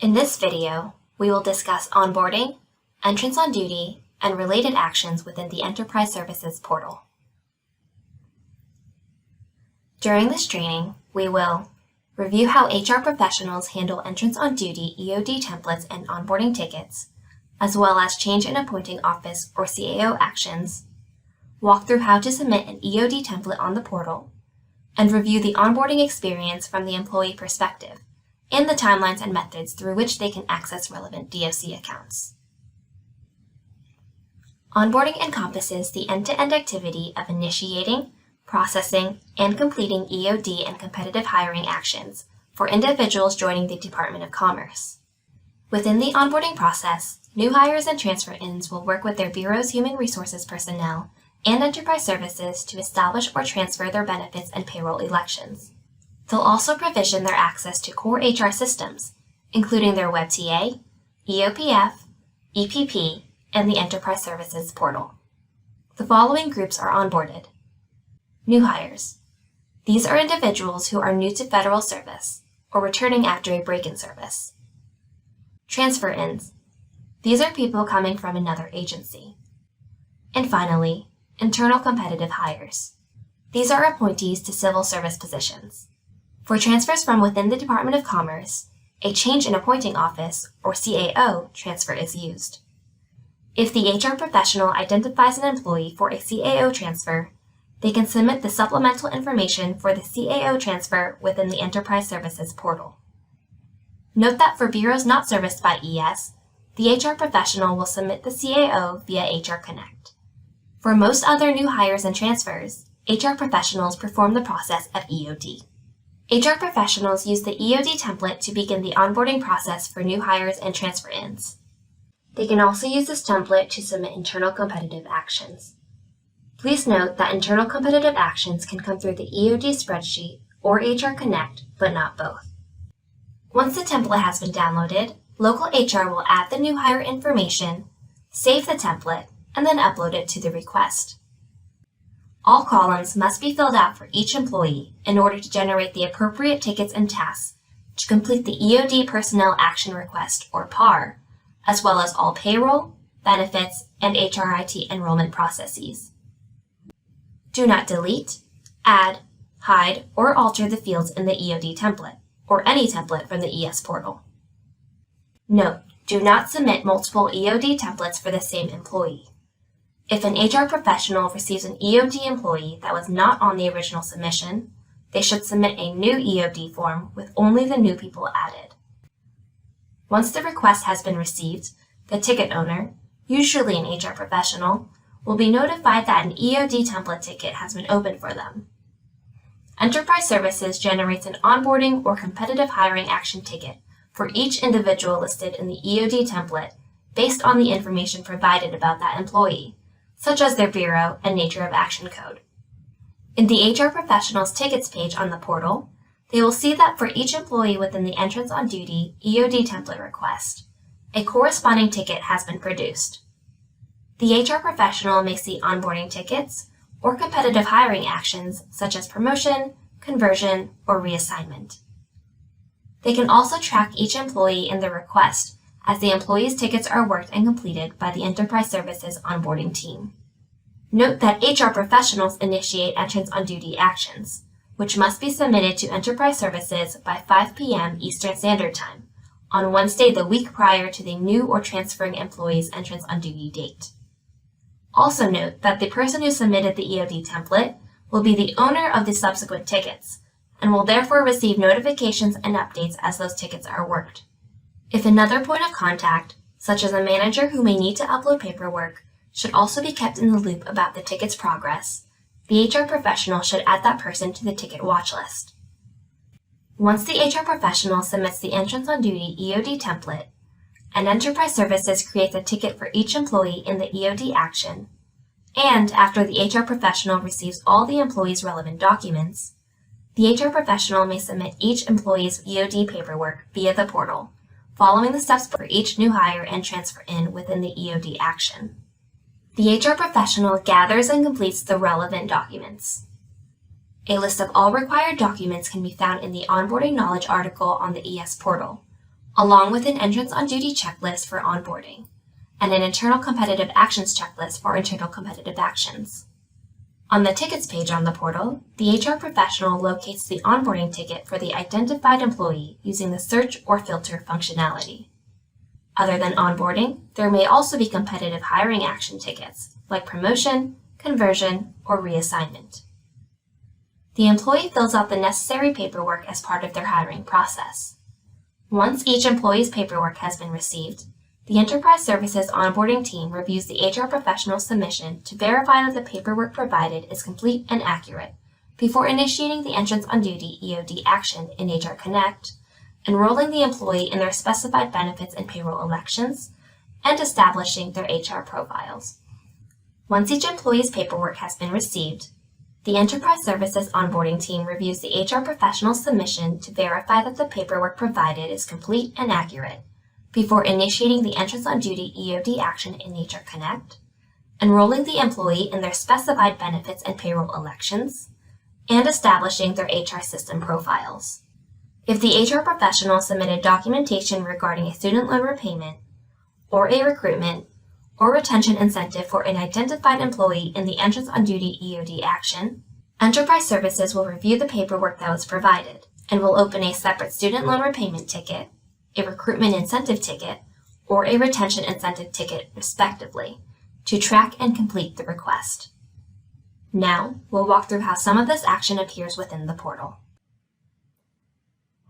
In this video, we will discuss onboarding, entrance on duty, and related actions within the Enterprise Services portal. During this training, we will review how HR professionals handle entrance on duty EOD templates and onboarding tickets, as well as change in appointing office or CAO actions, walk through how to submit an EOD template on the portal, and review the onboarding experience from the employee perspective and the timelines and methods through which they can access relevant DOC accounts. Onboarding encompasses the end-to-end activity of initiating, processing, and completing EOD and competitive hiring actions for individuals joining the Department of Commerce. Within the onboarding process, new hires and transfer-ins will work with their Bureau's human resources personnel and enterprise services to establish or transfer their benefits and payroll elections. They'll also provision their access to core HR systems, including their WebTA, EOPF, EPP, and the Enterprise Services portal. The following groups are onboarded. New hires. These are individuals who are new to federal service or returning after a break in service. Transfer-ins. These are people coming from another agency. And finally, internal competitive hires. These are appointees to civil service positions. For transfers from within the Department of Commerce, a change in appointing office, or CAO, transfer is used. If the HR professional identifies an employee for a CAO transfer, they can submit the supplemental information for the CAO transfer within the Enterprise Services portal. Note that for bureaus not serviced by ES, the HR professional will submit the CAO via HR Connect. For most other new hires and transfers, HR professionals perform the process of EOD. HR professionals use the EOD template to begin the onboarding process for new hires and transfer-ins. They can also use this template to submit internal competitive actions. Please note that internal competitive actions can come through the EOD spreadsheet or HR Connect, but not both. Once the template has been downloaded, local HR will add the new hire information, save the template, and then upload it to the request. All columns must be filled out for each employee in order to generate the appropriate tickets and tasks to complete the EOD Personnel Action Request, or PAR, as well as all payroll, benefits, and HRIT enrollment processes. Do not delete, add, hide, or alter the fields in the EOD template, or any template from the ES portal. Note, do not submit multiple EOD templates for the same employee. If an HR professional receives an EOD employee that was not on the original submission, they should submit a new EOD form with only the new people added. Once the request has been received, the ticket owner, usually an HR professional, will be notified that an EOD template ticket has been opened for them. Enterprise Services generates an onboarding or competitive hiring action ticket for each individual listed in the EOD template based on the information provided about that employee, such as their bureau and nature of action code. In the HR professional's tickets page on the portal, they will see that for each employee within the entrance on duty EOD template request, a corresponding ticket has been produced. The HR professional may see onboarding tickets or competitive hiring actions such as promotion, conversion, or reassignment. They can also track each employee in the request as the employee's tickets are worked and completed by the Enterprise Services onboarding team. Note that HR professionals initiate entrance on duty actions, which must be submitted to Enterprise Services by 5 p.m. Eastern Standard Time on Wednesday the week prior to the new or transferring employee's entrance on duty date. Also note that the person who submitted the EOD template will be the owner of the subsequent tickets and will therefore receive notifications and updates as those tickets are worked. If another point of contact, such as a manager who may need to upload paperwork, should also be kept in the loop about the ticket's progress, the HR professional should add that person to the ticket watch list. Once the HR professional submits the entrance on duty EOD template, and Enterprise Services creates a ticket for each employee in the EOD action, and after the HR professional receives all the employee's relevant documents, the HR professional may submit each employee's EOD paperwork via the portal, following the steps for each new hire and transfer in within the EOD action. The HR professional gathers and completes the relevant documents. A list of all required documents can be found in the Onboarding Knowledge article on the ES portal, along with an entrance on duty checklist for onboarding, and an internal competitive actions checklist for internal competitive actions. On the tickets page on the portal, the HR professional locates the onboarding ticket for the identified employee using the search or filter functionality. Other than onboarding, there may also be competitive hiring action tickets, like promotion, conversion, or reassignment. The employee fills out the necessary paperwork as part of their hiring process. Once each employee's paperwork has been received, the Enterprise Services onboarding team reviews the HR professional's submission to verify that the paperwork provided is complete and accurate before initiating the entrance on duty EOD action in HR Connect, enrolling the employee in their specified benefits and payroll elections, and establishing their HR profiles. Once each employee's paperwork has been received, the Enterprise Services onboarding team reviews the HR professional's submission to verify that the paperwork provided is complete and accurate before initiating the entrance on duty EOD action in HR Connect, enrolling the employee in their specified benefits and payroll elections, and establishing their HR system profiles. If the HR professional submitted documentation regarding a student loan repayment, or a recruitment, or retention incentive for an identified employee in the entrance on duty EOD action, Enterprise Services will review the paperwork that was provided and will open a separate student loan repayment ticket, a recruitment incentive ticket, or a retention incentive ticket, respectively, to track and complete the request. Now, we'll walk through how some of this action appears within the portal.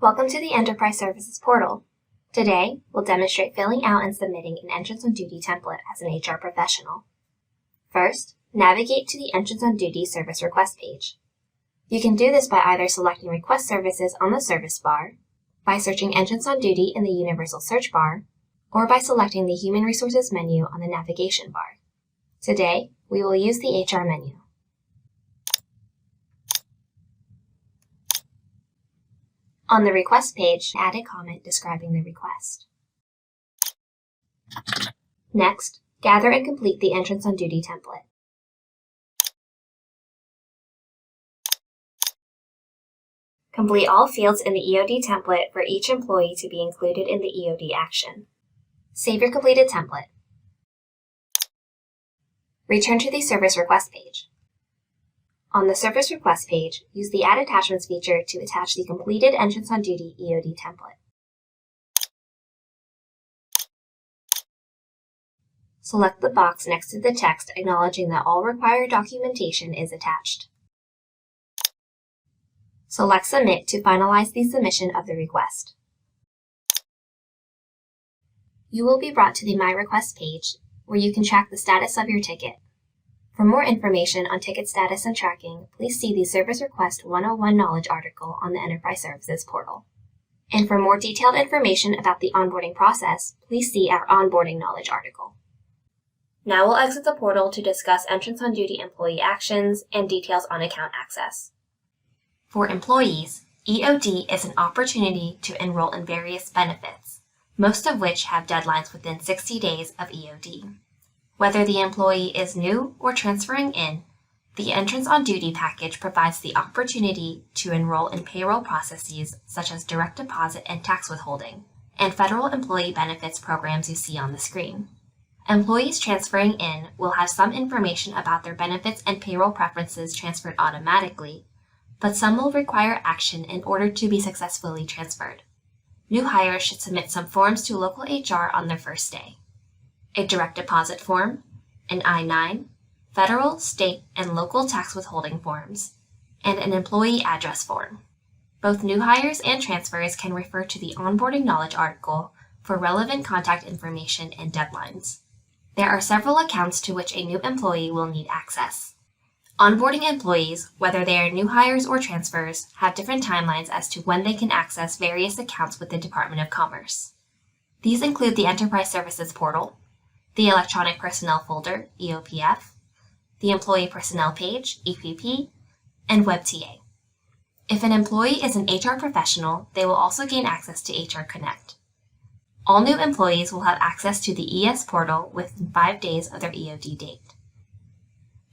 Welcome to the Enterprise Services portal. Today, we'll demonstrate filling out and submitting an entrance on duty template as an HR professional. First, navigate to the Entrance on Duty Service Request page. You can do this by either selecting Request Services on the service bar, by searching Entrance on Duty in the Universal Search bar, or by selecting the Human Resources menu on the navigation bar. Today, we will use the HR menu. On the request page, add a comment describing the request. Next, gather and complete the Entrance on Duty template. Complete all fields in the EOD template for each employee to be included in the EOD action. Save your completed template. Return to the Service Request page. On the Service Request page, use the Add Attachments feature to attach the completed Entrance on Duty EOD template. Select the box next to the text acknowledging that all required documentation is attached. Select Submit to finalize the submission of the request. You will be brought to the My Request page, where you can track the status of your ticket. For more information on ticket status and tracking, please see the Service Request 101 Knowledge article on the Enterprise Services portal. And for more detailed information about the onboarding process, please see our Onboarding Knowledge article. Now we'll exit the portal to discuss Entrance on Duty Employee Actions and details on account access. For employees, EOD is an opportunity to enroll in various benefits, most of which have deadlines within 60 days of EOD. Whether the employee is new or transferring in, the Entrance on Duty package provides the opportunity to enroll in payroll processes such as direct deposit and tax withholding, and federal employee benefits programs you see on the screen. Employees transferring in will have some information about their benefits and payroll preferences transferred automatically, but some will require action in order to be successfully transferred. New hires should submit some forms to local HR on their first day: a direct deposit form, an I-9, federal, state, and local tax withholding forms, and an employee address form. Both new hires and transfers can refer to the Onboarding Knowledge article for relevant contact information and deadlines. There are several accounts to which a new employee will need access. Onboarding employees, whether they are new hires or transfers, have different timelines as to when they can access various accounts with the Department of Commerce. These include the Enterprise Services portal, the Electronic Personnel Folder, EOPF, the Employee Personnel Page, EPP, and WebTA. If an employee is an HR professional, they will also gain access to HR Connect. All new employees will have access to the ES portal within 5 days of their EOD date.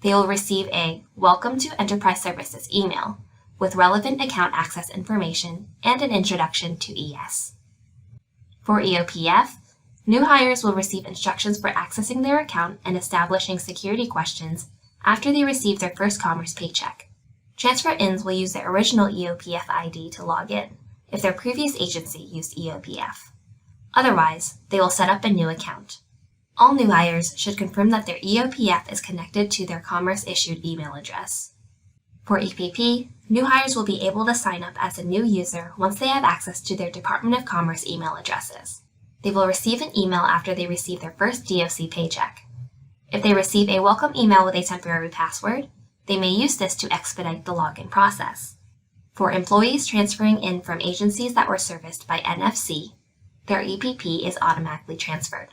They will receive a Welcome to Enterprise Services email with relevant account access information and an introduction to ES. For EOPF, new hires will receive instructions for accessing their account and establishing security questions after they receive their first Commerce paycheck. Transfer-ins will use their original EOPF ID to log in if their previous agency used EOPF. Otherwise, they will set up a new account. All new hires should confirm that their EOPF is connected to their Commerce-issued email address. For EPP, new hires will be able to sign up as a new user once they have access to their Department of Commerce email addresses. They will receive an email after they receive their first DOC paycheck. If they receive a welcome email with a temporary password, they may use this to expedite the login process. For employees transferring in from agencies that were serviced by NFC, their EPP is automatically transferred.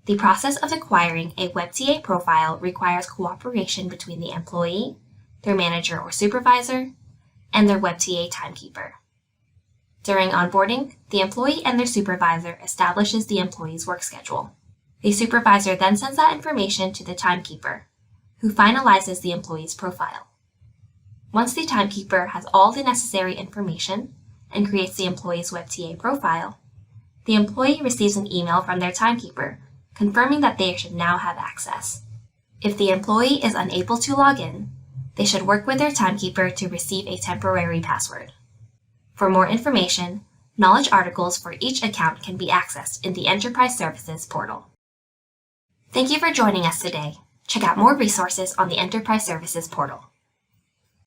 The process of acquiring a WebTA profile requires cooperation between the employee, their manager or supervisor, and their WebTA timekeeper. During onboarding, the employee and their supervisor establishes the employee's work schedule. The supervisor then sends that information to the timekeeper, who finalizes the employee's profile. Once the timekeeper has all the necessary information and creates the employee's WebTA profile, the employee receives an email from their timekeeper confirming that they should now have access. If the employee is unable to log in, they should work with their timekeeper to receive a temporary password. For more information, knowledge articles for each account can be accessed in the Enterprise Services portal. Thank you for joining us today. Check out more resources on the Enterprise Services portal.